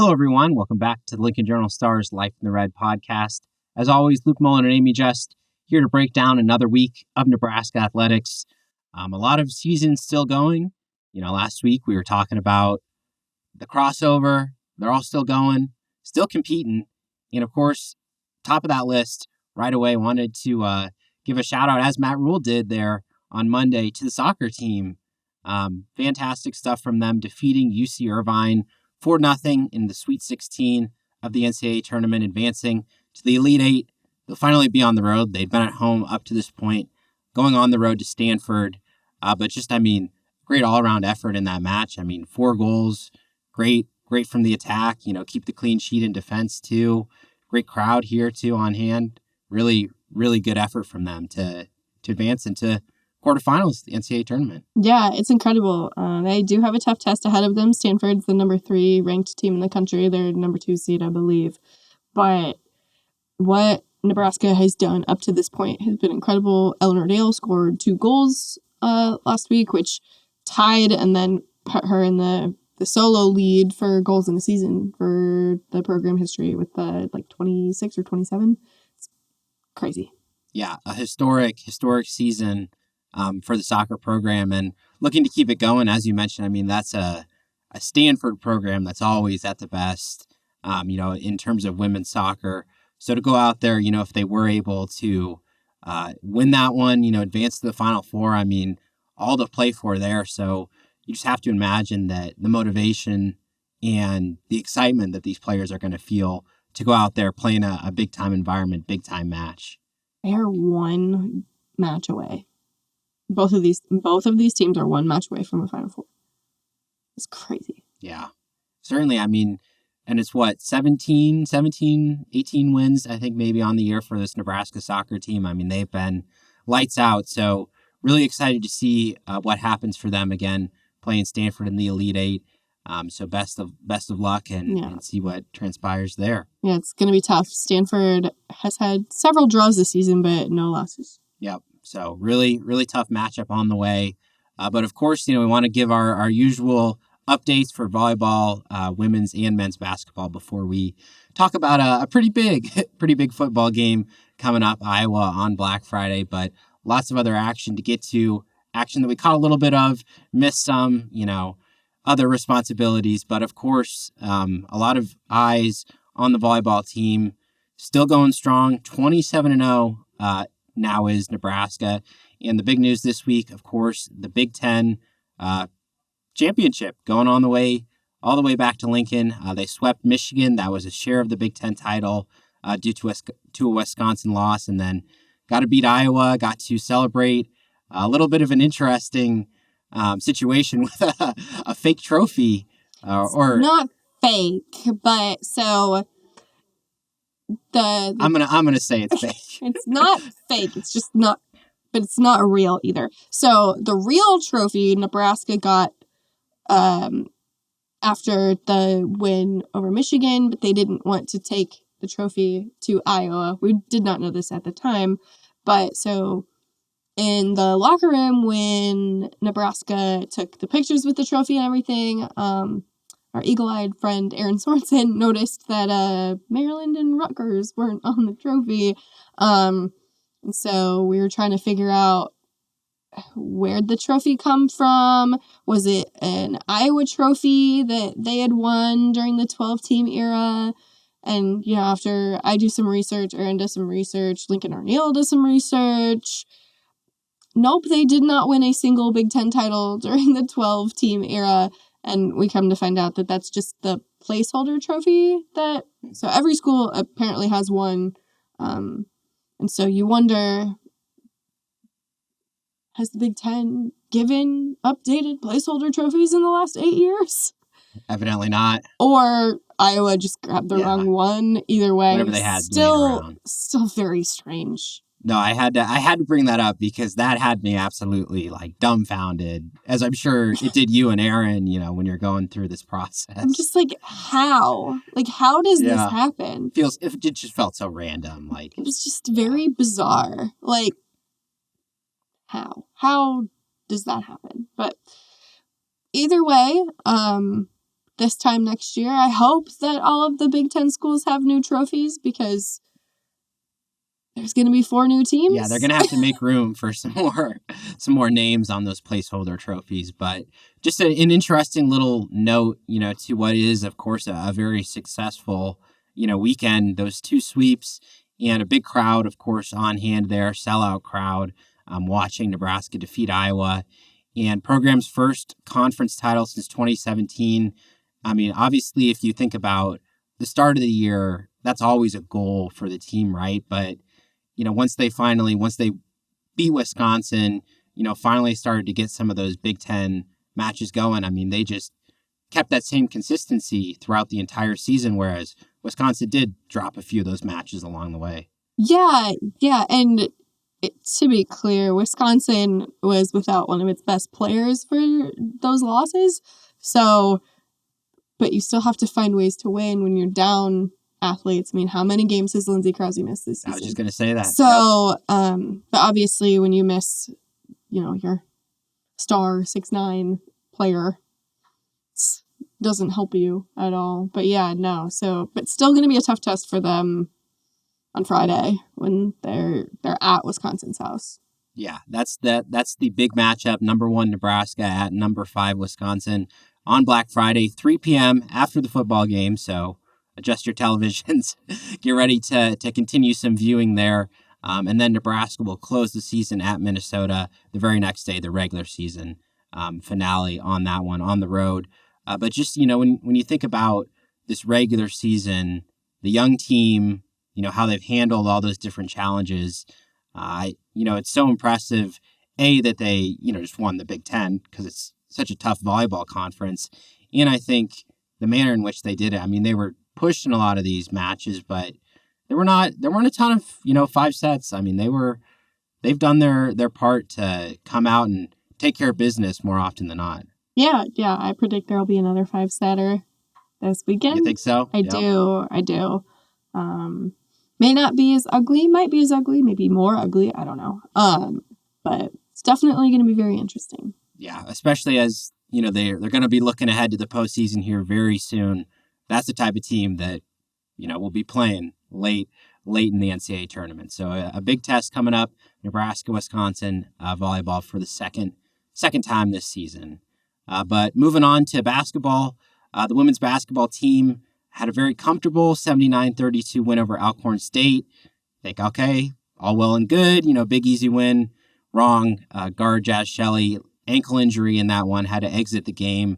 Hello, everyone. Welcome back to the Lincoln Journal-Star's Life in the Red podcast. As always, Luke Mullin and Amie just here to break down another week of Nebraska athletics. A lot of seasons still going. Last week we were talking about the crossover. They're all still going, still competing. And of course, top of that list right away, wanted to give a shout out, as Matt Rule did there on Monday, to the soccer team. Fantastic stuff from them, defeating UC Irvine 4-0 in the Sweet 16 of the NCAA tournament, advancing to the Elite Eight. They'll finally be on the road. They'd been at home up to this point, going on the road to Stanford. Great all-around effort in that match. 4 goals, great from the attack. Keep the clean sheet in defense too. Great crowd here too on hand. Really, really good effort from them to advance into quarterfinals of the NCAA tournament. Yeah, it's incredible. They do have a tough test ahead of them. Stanford's the number 3 ranked team in the country. They're number 2 seed, I believe. But what Nebraska has done up to this point has been incredible. Eleanor Dale scored 2 goals last week, which tied and then put her in the solo lead for goals in the season for the program history with 26 or 27. It's crazy. Yeah, a historic season for the soccer program, and looking to keep it going. As you mentioned, that's a Stanford program that's always at the best, in terms of women's soccer. So to go out there, if they were able to win that one, advance to the Final Four, all to play for there. So you just have to imagine that the motivation and the excitement that these players are going to feel to go out there playing a big-time environment, big-time match. They are one match away. Both of these teams are one match away from a Final Four. It's crazy. Yeah, certainly. And it's 17, 18 wins, I think, maybe on the year for this Nebraska soccer team. They've been lights out. So really excited to see what happens for them again, playing Stanford in the Elite Eight. So best of luck and see what transpires there. Yeah, it's going to be tough. Stanford has had several draws this season, but no losses. Yep. So really, really tough matchup on the way. But of course, we want to give our usual updates for volleyball, women's and men's basketball before we talk about a pretty big football game coming up, Iowa on Black Friday. But lots of other action to get to, action that we caught a little bit of, missed some, other responsibilities. But of course, a lot of eyes on the volleyball team, still going strong, 27-0. Now is Nebraska. And the big news this week, of course, the Big Ten championship going all the way back to Lincoln. They swept Michigan. That was a share of the Big Ten title due to a Wisconsin loss, and then got to beat Iowa, got to celebrate a little bit of an interesting situation with a fake trophy. Or not fake, but so... I'm gonna say it's fake. It's not fake. It's just not, but it's not real either. So the real trophy Nebraska got after the win over Michigan, but they didn't want to take the trophy to Iowa. We did not know this at the time, but so in the locker room when Nebraska took the pictures with the trophy and everything, our eagle-eyed friend Aaron Sorensen noticed that Maryland and Rutgers weren't on the trophy. And so we were trying to figure out where'd the trophy come from. Was it an Iowa trophy that they had won during the 12-team era? And, after I do some research, Aaron does some research, Lincoln Arneal does some research. Nope, they did not win a single Big Ten title during the 12-team era. And we come to find out that that's just the placeholder trophy so every school apparently has one. And so you wonder, has the Big Ten given updated placeholder trophies in the last 8 years? Evidently not. Or Iowa just grabbed the wrong one. Either way, whatever they had still very strange. No, I had to bring that up because that had me absolutely dumbfounded, as I'm sure it did you and Aaron, when you're going through this process. I'm just how? How does this happen? It just felt so random. It was just very bizarre. How? How does that happen? But either way, this time next year. I hope that all of the Big Ten schools have new trophies because there's going to be 4 new teams. Yeah, they're going to have to make room for some more names on those placeholder trophies. But just an interesting little note, to what is, of course, a very successful, weekend. Those 2 sweeps and a big crowd, of course, on hand there, sellout crowd, watching Nebraska defeat Iowa. And program's first conference title since 2017. I mean, obviously, if you think about the start of the year, that's always a goal for the team, right? But once they beat Wisconsin, finally started to get some of those Big Ten matches going. I mean, they just kept that same consistency throughout the entire season, whereas Wisconsin did drop a few of those matches along the way. Yeah. And to be clear, Wisconsin was without one of its best players for those losses. So, but you still have to find ways to win when you're down athletes. I mean, how many games has Lindsey Krause missed this season? I was just going to say that. So, but obviously when you miss, your star 6'9" player, it doesn't help you at all. But yeah, no. So, but still going to be a tough test for them on Friday when they're at Wisconsin's house. Yeah, that's the big matchup. Number 1 Nebraska at number 5 Wisconsin on Black Friday, 3 p.m. after the football game. So adjust your televisions, get ready to continue some viewing there. And then Nebraska will close the season at Minnesota the very next day, the regular season finale on that one on the road. But just, when you think about this regular season, the young team, how they've handled all those different challenges, it's so impressive, that they, just won the Big Ten because it's such a tough volleyball conference. And I think the manner in which they did it, I mean, they were pushed in a lot of these matches, but there weren't a ton of, 5 sets. I mean, they've done their part to come out and take care of business more often than not. Yeah. I predict there'll be another 5-setter this weekend. You think so? I do. May not be as ugly, might be as ugly, maybe more ugly. I don't know. But it's definitely going to be very interesting. Yeah, especially as, they're going to be looking ahead to the postseason here very soon. That's the type of team that, will be playing late in the NCAA tournament. So a big test coming up, Nebraska, Wisconsin volleyball for the second time this season. But moving on to basketball, the women's basketball team had a very comfortable 79-32 win over Alcorn State. Think, okay, all well and good, big easy win. Wrong. Guard Jazz Shelley, ankle injury in that one, had to exit the game.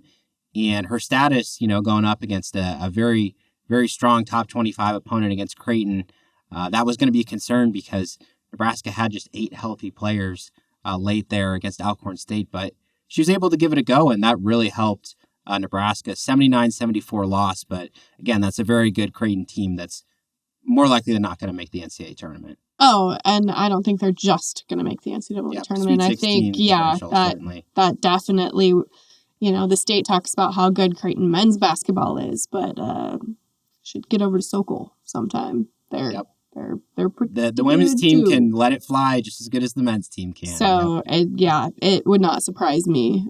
And her status, going up against a very, very strong top 25 opponent against Creighton, that was going to be a concern because Nebraska had just 8 healthy players late there against Alcorn State. But she was able to give it a go, and that really helped Nebraska. 79-74 loss. But again, that's a very good Creighton team that's more likely than not going to make the NCAA tournament. Oh, and I don't think they're just going to make the NCAA tournament. I think, that definitely, the state talks about how good Creighton men's basketball is, but should get over to Sokol sometime. They're pretty the women's team can let it fly just as good as the men's team can. So, it would not surprise me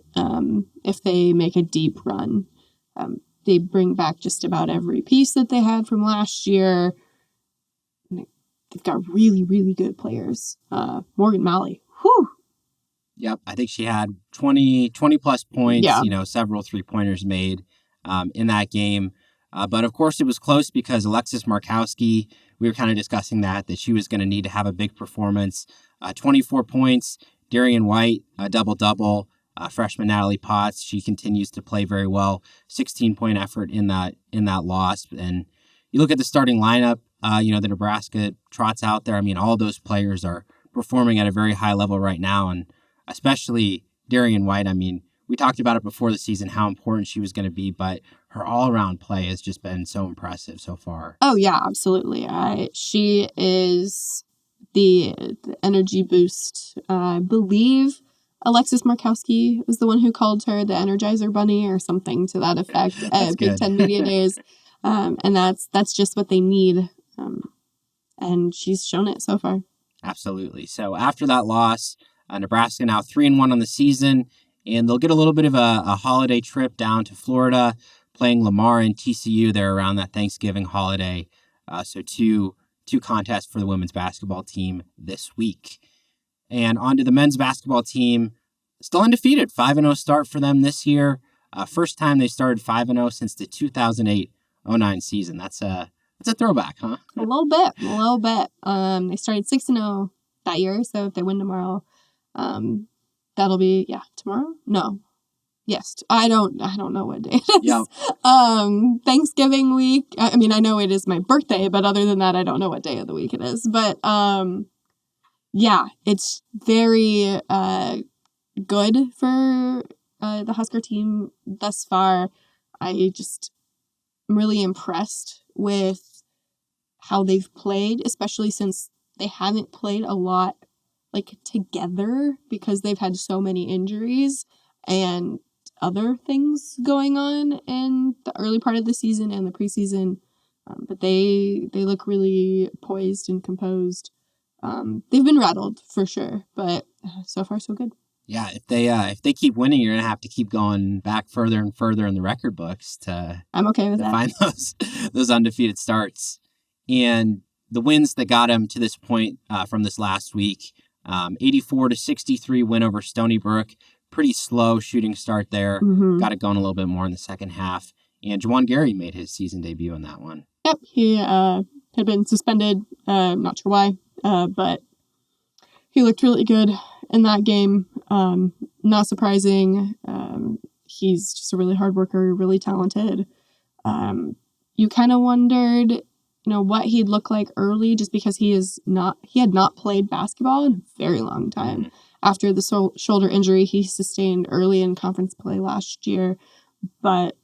if they make a deep run. They bring back just about every piece that they had from last year. They've got really, really good players. Morgan Malley. Whew. Yep. I think she had 20 plus points, several 3-pointers made in that game. But of course it was close because Alexis Markowski, we were kind of discussing that she was going to need to have a big performance. 24 points, Darian White, a double-double. Freshman Natalie Potts, she continues to play very well. 16-point effort in that loss. And you look at the starting lineup, the Nebraska trots out there. I mean, all those players are performing at a very high level right now, and especially Darian White. I mean, we talked about it before the season, how important she was going to be, but her all-around play has just been so impressive so far. Oh, yeah, absolutely. She is the energy boost. I believe Alexis Markowski was the one who called her the Energizer Bunny or something to that effect at Big Ten Media Days. And that's just what they need. And she's shown it so far. Absolutely. So after that loss, Nebraska now 3-1 on the season, and they'll get a little bit of a holiday trip down to Florida, playing Lamar and TCU there around that Thanksgiving holiday. So two contests for the women's basketball team this week. And on to the men's basketball team, still undefeated, 5-0 start for them this year. First time they started 5-0 since the 2008-09 season. That's a throwback, huh? A little bit. They started 6-0 that year, so if they win tomorrow, that'll be tomorrow. No, yes, I don't know what day it is. Yep. Thanksgiving week. I mean, I know it is my birthday, but other than that, I don't know what day of the week it is. But it's very good for the Husker team thus far. I'm really impressed with how they've played, especially since they haven't played a lot together because they've had so many injuries and other things going on in the early part of the season and the preseason. But they look really poised and composed. They've been rattled for sure, but so far so good. Yeah, if they keep winning, you're gonna have to keep going back further and further in the record books to I'm okay with that. Find those undefeated starts. And the wins that got them to this point from this last week, 84-63 win over Stony Brook. Pretty slow shooting start there. Mm-hmm. Got it going a little bit more in the second half. And Juwan Gary made his season debut in that one. Yep, he had been suspended. Not sure why, but he looked really good in that game. Not surprising. He's just a really hard worker, really talented. You kind of wondered, what he'd look like early, just because he had not played basketball in a very long time. Mm-hmm. After the shoulder injury he sustained early in conference play last year. But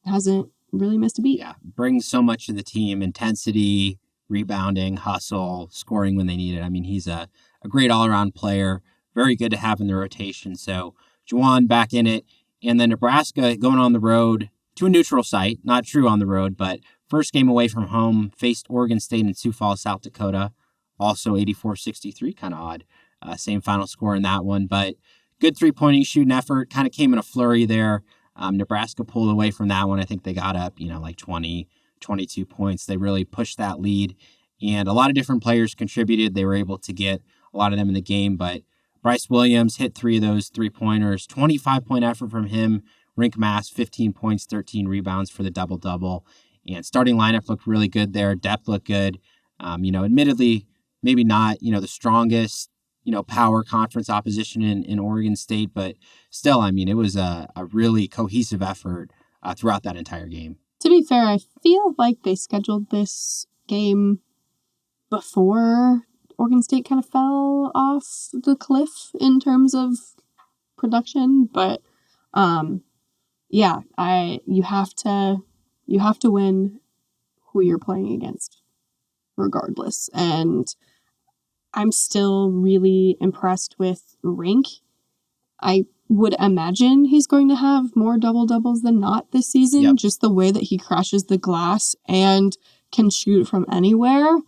hasn't really missed a beat. Yeah, brings so much to the team: intensity, rebounding, hustle, scoring when they need it. I mean, he's a great all-around player. Very good to have in the rotation. So Juwan back in it. And then Nebraska going on the road to a neutral site. Not true on the road, but first game away from home. Faced Oregon State in Sioux Falls, South Dakota. Also 84-63, kind of odd. Same final score in that one. But good three-pointing shooting effort. Kind of came in a flurry there. Nebraska pulled away from that one. I think they got up, 20, 22 points. They really pushed that lead. And a lot of different players contributed. They were able to get a lot of them in the game. But Bryce Williams hit 3 of those three-pointers. 25-point effort from him. Rink Mass, 15 points, 13 rebounds for the double-double. And starting lineup looked really good there. Depth looked good. Admittedly, maybe not, the strongest, power conference opposition in Oregon State. But still, it was a really cohesive effort throughout that entire game. To be fair, I feel like they scheduled this game before Oregon State kind of fell off the cliff in terms of production. But you have to win who you're playing against regardless. And I'm still really impressed with Rink. I would imagine he's going to have more double-doubles than not this season. Yep. Just the way that he crashes the glass and can shoot from anywhere.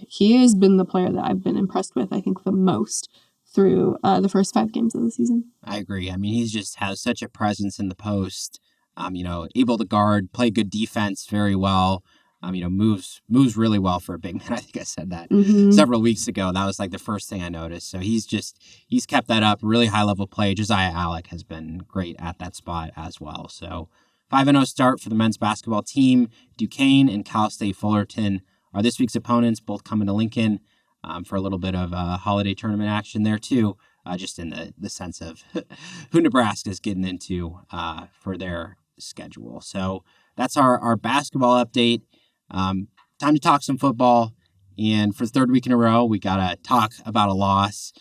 He has been the player that I've been impressed with, I think, the most through the first 5 games of the season. I agree. He just has such a presence in the post, able to guard, play good defense very well. Moves really well for a big man. I think I said that several weeks ago. That was the first thing I noticed. So he's kept that up. Really high level play. Josiah Alec has been great at that spot as well. So 5-0 start for the men's basketball team. Duquesne and Cal State Fullerton are this week's opponents, both coming to Lincoln for a little bit of holiday tournament action there too. Just in the sense of who Nebraska's getting into for their schedule. So that's our basketball update. Time to talk some football. And for the third week in a row, we got to talk about a loss.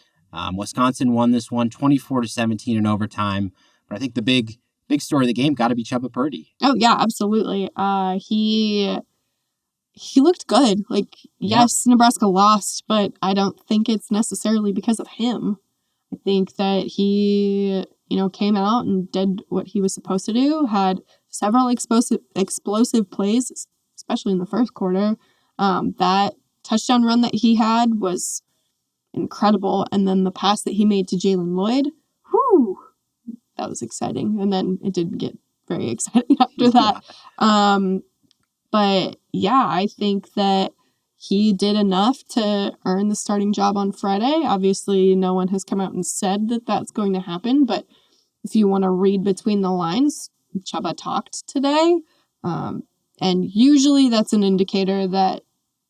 Wisconsin won this one 24-17 in overtime. But I think the big story of the game got to be Chubba Purdy. Oh, yeah, absolutely. He looked good. Yes, Nebraska lost, but I don't think it's necessarily because of him. I think that he, came out and did what he was supposed to do, had several explosive plays, especially in the first quarter. That touchdown run that he had was incredible. And then the pass that he made to Jalen Lloyd, that was exciting. And then it didn't get very exciting after that. But yeah, I think that he did enough to earn the starting job on Friday. Obviously, no one has come out and said that that's going to happen. But if you want to read between the lines, Chubba talked today. And usually that's an indicator that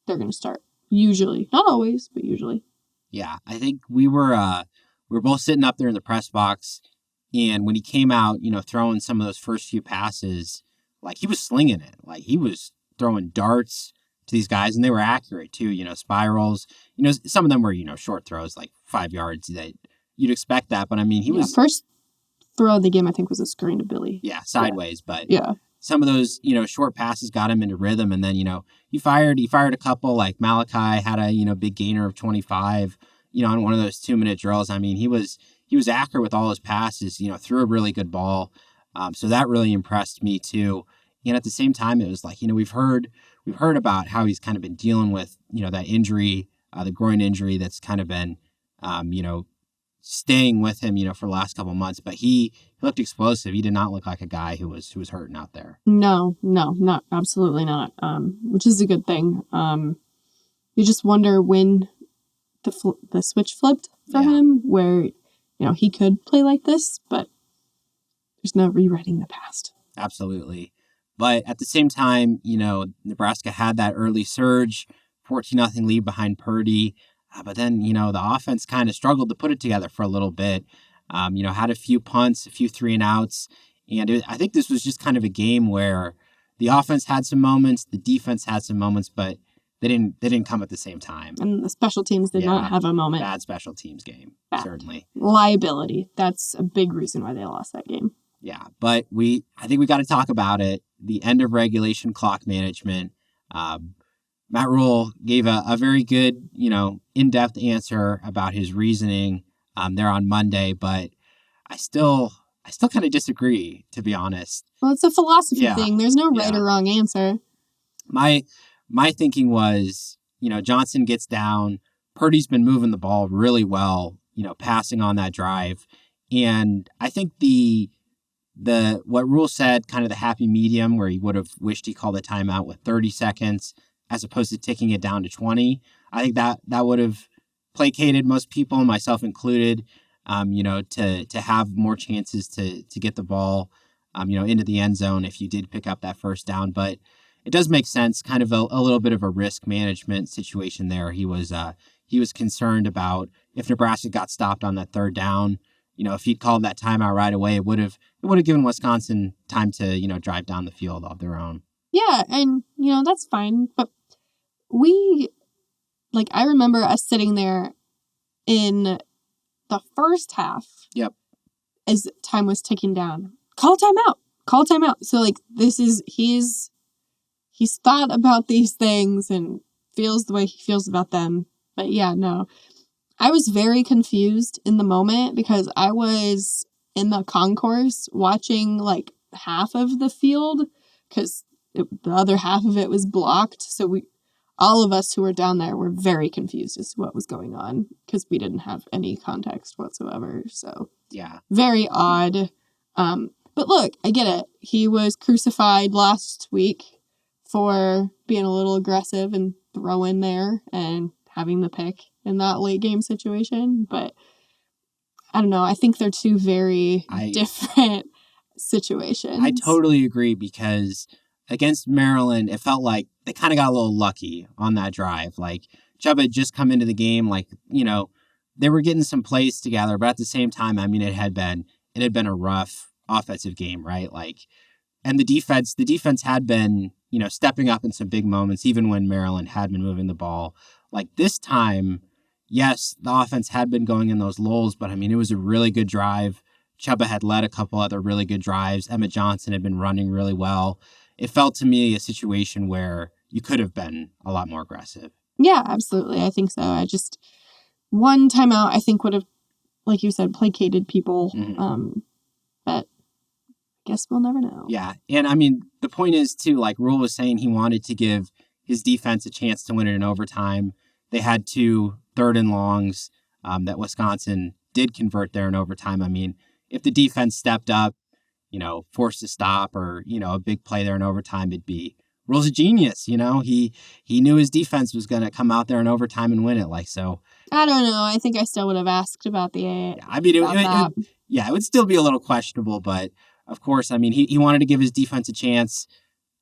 they're going to start. Usually. Not always, but usually. Yeah, I think we were both sitting up there in the press box, and when he came out, throwing some of those first few passes, like he was slinging it. Like he was throwing darts to these guys, and they were accurate too, spirals. Some of them were, short throws, like 5 yards that you'd expect that. But I mean, he was first throw of the game, I think, was a screen to Billy. Yeah, sideways, but yeah. Some of those, short passes got him into rhythm. And then, he fired a couple, like Malachi had a, big gainer of 25, on one of those 2-minute drills. I mean, he was accurate with all his passes, threw a really good ball. So that really impressed me too. And at the same time, it was like, we've heard about how he's kind of been dealing with, that injury, the groin injury that's kind of been, staying with him, for the last couple of months. But he looked explosive. He did not look like a guy who was hurting out there. No, not absolutely not. Which is a good thing. You just wonder when the switch flipped for him, where he could play like this, but there's no rewriting the past. Absolutely. But at the same time, Nebraska had that early surge, 14-0 lead behind Purdy. But then, the offense kind of struggled to put it together for a little bit. Had a few punts, a few 3-and-outs. And I think this was just kind of a game where the offense had some moments, the defense had some moments, but they didn't come at the same time. And the special teams did not have a moment. Bad special teams game, certainly. Liability. That's a big reason why they lost that game. Yeah, but I think we got to talk about it. The end of regulation clock management. Matt Rule gave a very good, in-depth answer about his reasoning there on Monday, but I still kind of disagree, to be honest. Well, it's a philosophy thing. There's no right or wrong answer. My thinking was, Johnson gets down. Purdy's been moving the ball really well, passing on that drive. And I think what Rule said, kind of the happy medium where he would have wished he called a timeout with 30 seconds as opposed to ticking it down to 20. I think that would have placated most people, myself included, to have more chances to get the ball, into the end zone if you did pick up that first down. But it does make sense, kind of a little bit of a risk management situation there. He was concerned about if Nebraska got stopped on that third down, if he'd called that timeout right away, it would have given Wisconsin time to, drive down the field of their own. Yeah, and, that's fine. But I remember us sitting there in the first half. Yep. As time was ticking down. Call timeout. So, he's thought about these things and feels the way he feels about them. But yeah, no. I was very confused in the moment because I was in the concourse watching half of the field because the other half of it was blocked. So all of us who were down there were very confused as to what was going on because we didn't have any context whatsoever. So yeah, very odd. But look, I get it. He was crucified last week for being a little aggressive and throwing there and having the pick in that late game situation. But I don't know. I think they're two very different situations. I totally agree because against Maryland, it felt like they kind of got a little lucky on that drive. Like Chubb had just come into the game, they were getting some plays together, but at the same time, I mean, it had been a rough offensive game, right? And the defense had been, stepping up in some big moments, even when Maryland had been moving the ball. This time, yes, the offense had been going in those lulls, but I mean, it was a really good drive. Chubba had led a couple other really good drives. Emmett Johnson had been running really well. It felt to me a situation where you could have been a lot more aggressive. Yeah, absolutely. I think so. One timeout, I think, would have, like you said, placated people. Mm-hmm. But I guess we'll never know. Yeah. And I mean, the point is, too, Rule was saying he wanted to give his defense a chance to win it in overtime. They had 2 third and longs that Wisconsin did convert there in overtime. I mean, if the defense stepped up, forced to stop or, a big play there in overtime, it'd be Rule's a genius. He knew his defense was going to come out there in overtime and win it. So. I don't know. I think I still would have asked about the. Yeah, I mean, it would still be a little questionable, but of course, I mean, he wanted to give his defense a chance.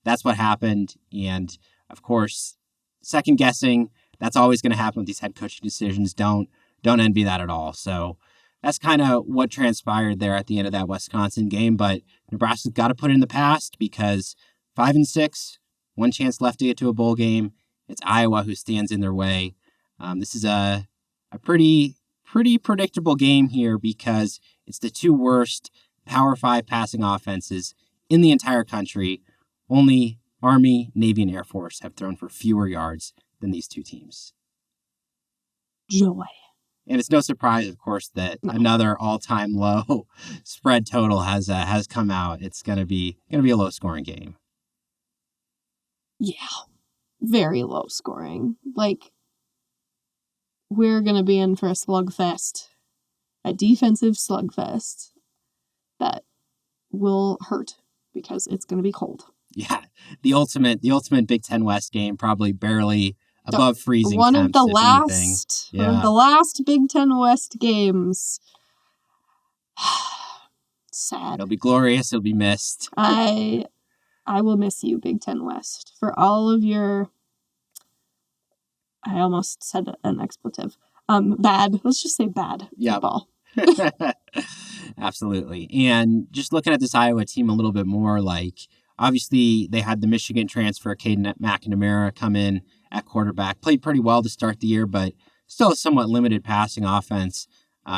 That's what happened. And of course, second guessing, that's always going to happen with these head coaching decisions. Don't envy that at all. So that's kind of what transpired there at the end of that Wisconsin game. But Nebraska's got to put it in the past because 5-6, one chance left to get to a bowl game. It's Iowa who stands in their way. This is a pretty predictable game here because it's the two worst Power 5 passing offenses in the entire country. Only Army, Navy, and Air Force have thrown for fewer yards than these two teams. Joy. And it's no surprise, of course, that another all-time low spread total has come out. It's gonna be a low-scoring game. Yeah, very low scoring. We're gonna be in for a slugfest, a defensive slugfest that will hurt because it's gonna be cold. Yeah, the ultimate Big Ten West game, probably barely above freezing. One temps, of the last Big Ten West games. Sad. It'll be glorious. It'll be missed. I will miss you, Big Ten West, for all of your. I almost said an expletive. Bad. Let's just say bad football. Absolutely. And just looking at this Iowa team a little bit more, obviously they had the Michigan transfer, Caden McNamara, come in at quarterback. Played pretty well to start the year, but still a somewhat limited passing offense.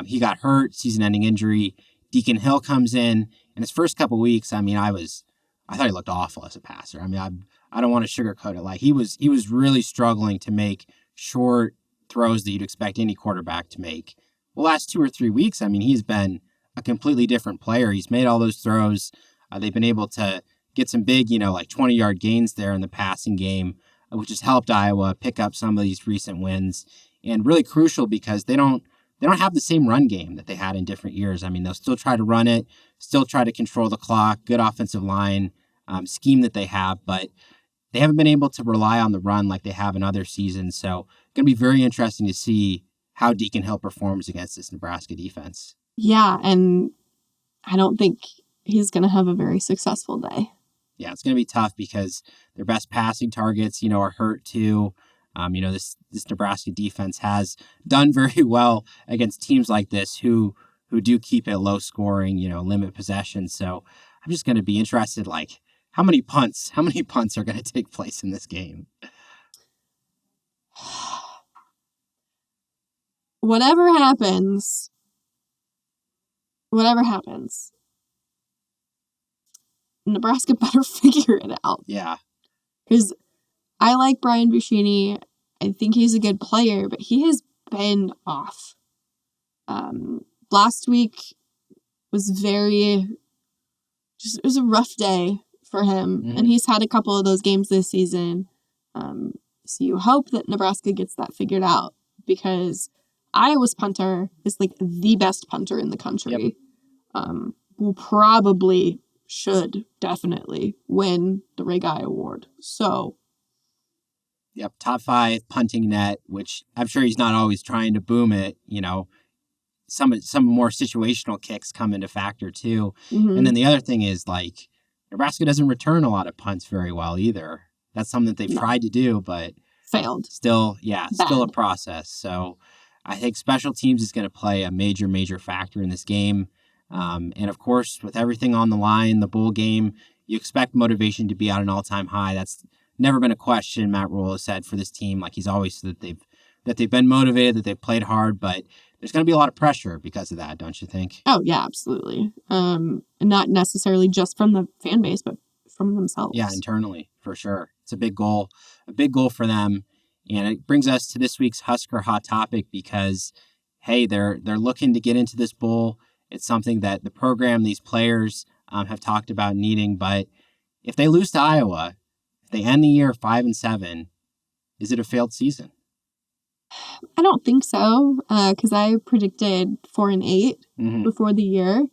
He got hurt, season-ending injury. Deacon Hill comes in his first couple weeks, I thought he looked awful as a passer. I don't want to sugarcoat it. He was really struggling to make short throws that you'd expect any quarterback to make. The last 2 or 3 weeks, he's been a completely different player. He's made all those throws. They've been able to get some big, 20-yard gains there in the passing game, which has helped Iowa pick up some of these recent wins. And really crucial because they don't have the same run game that they had in different years. They'll still try to run it, still try to control the clock, good offensive line scheme that they have, but they haven't been able to rely on the run like they have in other seasons. So it's going to be very interesting to see how Deacon Hill performs against this Nebraska defense. Yeah, and I don't think he's going to have a very successful day. Yeah, it's going to be tough because their best passing targets, are hurt too. This Nebraska defense has done very well against teams like this who do keep it low scoring, limit possession. So I'm just going to be interested, how many punts are going to take place in this game? Whatever happens, Nebraska better figure it out. Yeah. Because I like Brian Buschini. I think he's a good player, but he has been off. Last week was it was a rough day for him, and he's had a couple of those games this season. So you hope that Nebraska gets that figured out because Iowa's punter is the best punter in the country. Yep. Should definitely win the Ray Guy Award. So, yep, top 5 punting net, which I'm sure he's not always trying to boom it. Some more situational kicks come into factor too. Mm-hmm. And then the other thing is Nebraska doesn't return a lot of punts very well either. That's something that they've tried to do, but failed. Still a process. So I think special teams is going to play a major factor in this game. And of course, with everything on the line, the bowl game, you expect motivation to be at an all-time high. That's never been a question Matt Rule has said for this team. He's always said that they've been motivated, that they've played hard, but there's going to be a lot of pressure because of that, don't you think? Oh, yeah, absolutely. And not necessarily just from the fan base, but from themselves. Yeah, internally, for sure. It's a big goal for them. And it brings us to this week's Husker Hot Topic because, hey, they're looking to get into this bowl. It's something that the program, these players have talked about needing. But if they lose to Iowa, if they end the year 5-7, is it a failed season? I don't think so, because I predicted 4-8 before the year.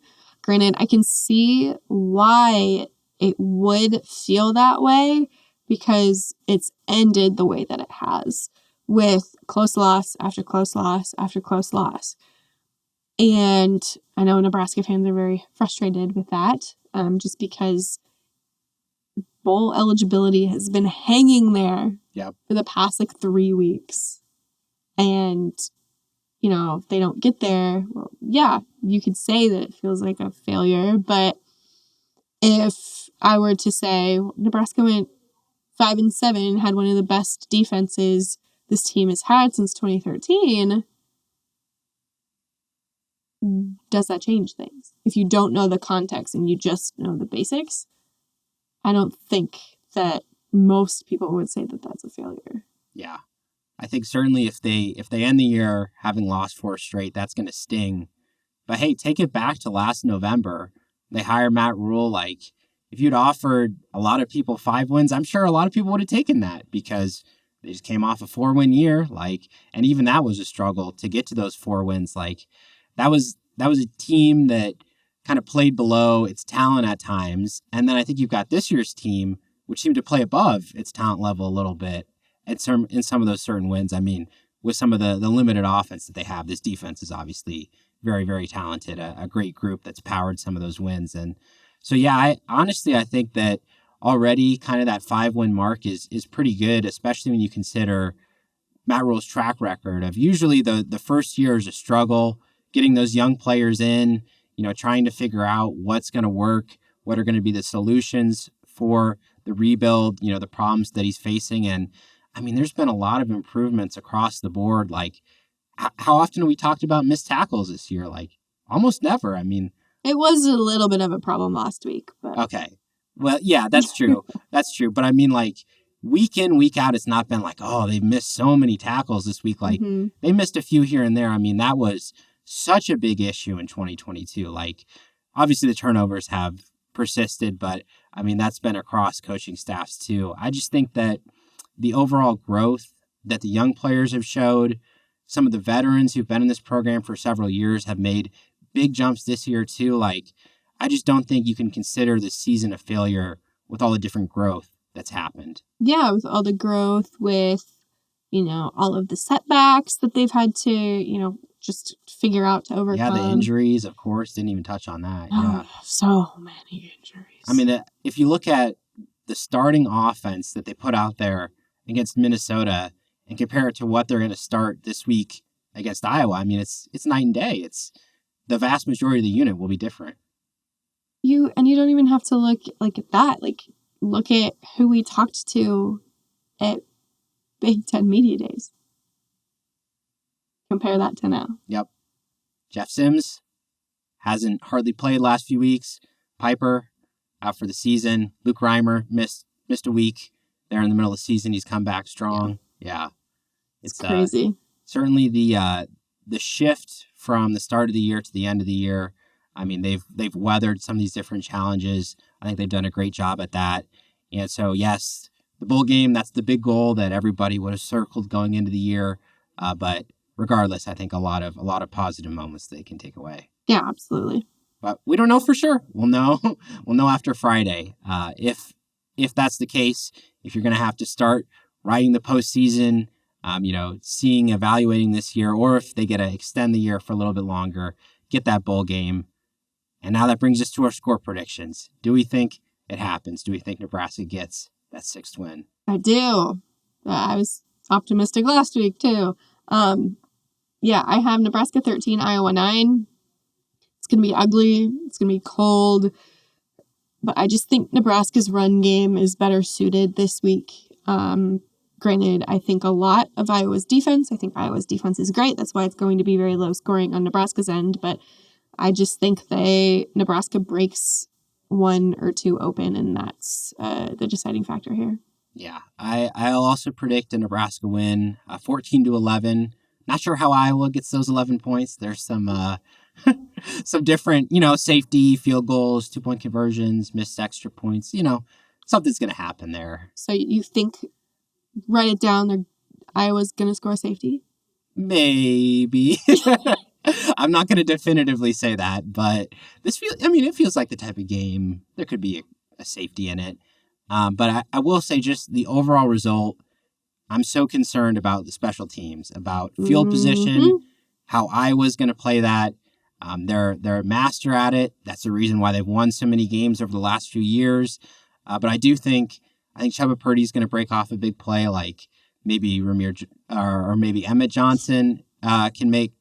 granted, I can see why it would feel that way because it's ended the way that it has with close loss after close loss after close loss. And I know Nebraska fans are very frustrated with that, just because bowl eligibility has been hanging there for the past 3 weeks. And, if they don't get there, well, yeah, you could say that it feels like a failure. But if I were to say Nebraska went 5-7, had one of the best defenses this team has had since 2013, does that change things? If you don't know the context and you just know the basics, I don't think that most people would say that that's a failure. Yeah. I think certainly if they end the year having lost 4 straight, that's going to sting. But hey, take it back to last November. They hired Matt Rule. If you'd offered a lot of people 5 wins, I'm sure a lot of people would have taken that because they just came off a 4-win year. And even that was a struggle to get to those 4 wins. That was a team that kind of played below its talent at times. And then I think you've got this year's team, which seemed to play above its talent level a little bit in some of those certain wins. I mean, with some of the limited offense that they have, this defense is obviously very, very talented, a great group that's powered some of those wins. And so, yeah, I think that already kind of that 5-win mark is pretty good, especially when you consider Matt Rule's track record of usually the first year is a struggle, getting those young players in, trying to figure out what's going to work, what are going to be the solutions for the rebuild, the problems that he's facing. And I mean, there's been a lot of improvements across the board. How often have we talked about missed tackles this year? Almost never. I mean, it was a little bit of a problem last week, but okay. Well, yeah, that's true. That's true. But I mean, week in, week out, it's not been they've missed so many tackles this week. They missed a few here and there. I mean, that was such a big issue in 2022. Obviously the turnovers have persisted, but I mean, that's been across coaching staffs too. I just think that the overall growth that the young players have showed, some of the veterans who've been in this program for several years have made big jumps this year too. I just don't think you can consider this season a failure with all the different growth that's happened. Yeah, with all the growth, with, all of the setbacks that they've had to, just figure out to overcome. Yeah, the injuries, of course, didn't even touch on that. Yeah, so many injuries. I mean, if you look at the starting offense that they put out there against Minnesota and compare it to what they're going to start this week against Iowa, I mean, it's night and day. It's the vast majority of the unit will be different. You don't even have to look at that. Look at who we talked to at Big Ten Media Days. Compare that to now. Yep. Jeff Sims hasn't hardly played last few weeks. Piper out for the season. Luke Reimer missed a week there in the middle of the season. He's come back strong. Yeah. It's crazy. Certainly the shift from the start of the year to the end of the year. I mean, they've weathered some of these different challenges. I think they've done a great job at that. And so, yes, the bowl game, that's the big goal that everybody would have circled going into the year. But regardless, I think a lot of positive moments they can take away. Yeah, absolutely. But we don't know for sure. We'll know after Friday. If that's the case, if you're going to have to start writing the postseason, evaluating this year, or if they get to extend the year for a little bit longer, get that bowl game. And now that brings us to our score predictions. Do we think it happens? Do we think Nebraska gets that 6th win? I do. I was optimistic last week too. Yeah, I have Nebraska 13, Iowa 9. It's going to be ugly. It's going to be cold. But I just think Nebraska's run game is better suited this week. Granted, I think a lot of Iowa's defense. I think Iowa's defense is great. That's why it's going to be very low scoring on Nebraska's end. But I just think Nebraska breaks 1 or 2 open, and that's the deciding factor here. Yeah, I'll also predict a Nebraska win, 14-11. Not sure how Iowa gets those 11 points. There's some different, safety, field goals, 2-point conversions, missed extra points. Something's going to happen there. So you think, write it down, Iowa's going to score safety? Maybe. I'm not going to definitively say that, but it feels like the type of game there could be a safety in it. But I will say just the overall result, I'm so concerned about the special teams, about field position, how Iowa's going to play that. They're a master at it. That's the reason why they've won so many games over the last few years. But I think Chubba Purdy's going to break off a big play, like maybe or maybe Emmett Johnson can make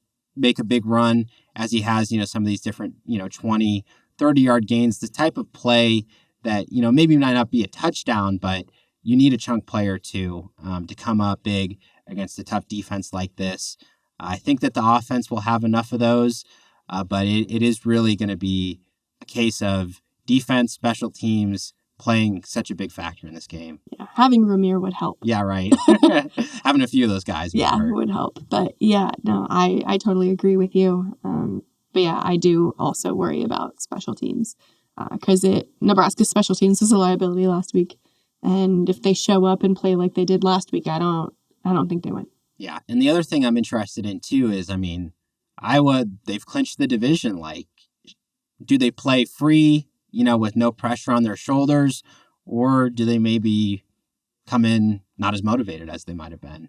a big run as he has, some of these different, 20, 30-yard gains, the type of play that, maybe might not be a touchdown, but you need a chunk player to come up big against a tough defense like this. I think that the offense will have enough of those, but it is really going to be a case of defense, special teams playing such a big factor in this game. Yeah, having Ramir would help. Yeah, right. Having a few of those guys. Yeah, would help. But yeah, no, I totally agree with you. But yeah, I do also worry about special teams because Nebraska's special teams was a liability last week. And if they show up and play like they did last week, I don't think they win. Yeah, and the other thing I'm interested in too is, Iowa, they've clinched the division. Like, do they play free, with no pressure on their shoulders, or do they maybe come in not as motivated as they might have been?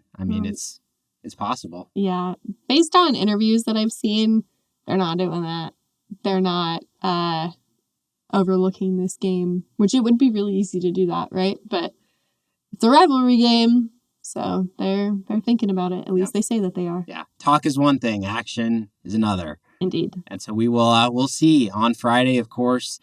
It's possible. Yeah, based on interviews that I've seen, they're not doing that. They're not overlooking this game, which it would be really easy to do that, right? But it's a rivalry game, so they're thinking about it. At least they say that they are. Yeah, talk is one thing, action is another. Indeed. And so we'll see on Friday, of course.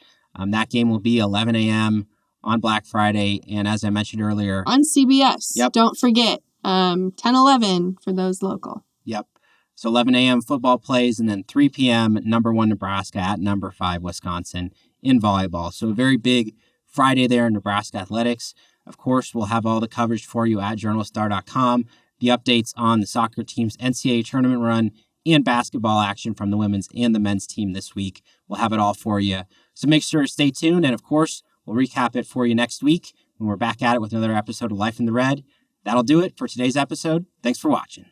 That game will be 11 a.m. on Black Friday, and as I mentioned earlier, on CBS. Yep. Don't forget 10-11 for those local. Yep. So 11 a.m. football plays, and then 3 p.m. number 1 Nebraska at number 5 Wisconsin in volleyball. So a very big Friday there in Nebraska athletics. Of course, we'll have all the coverage for you at journalstar.com, the updates on the soccer team's NCAA tournament run, and basketball action from the women's and the men's team this week. We'll have it all for you. So make sure to stay tuned, and of course, we'll recap it for you next week when we're back at it with another episode of Life in the Red. That'll do it for today's episode. Thanks for watching.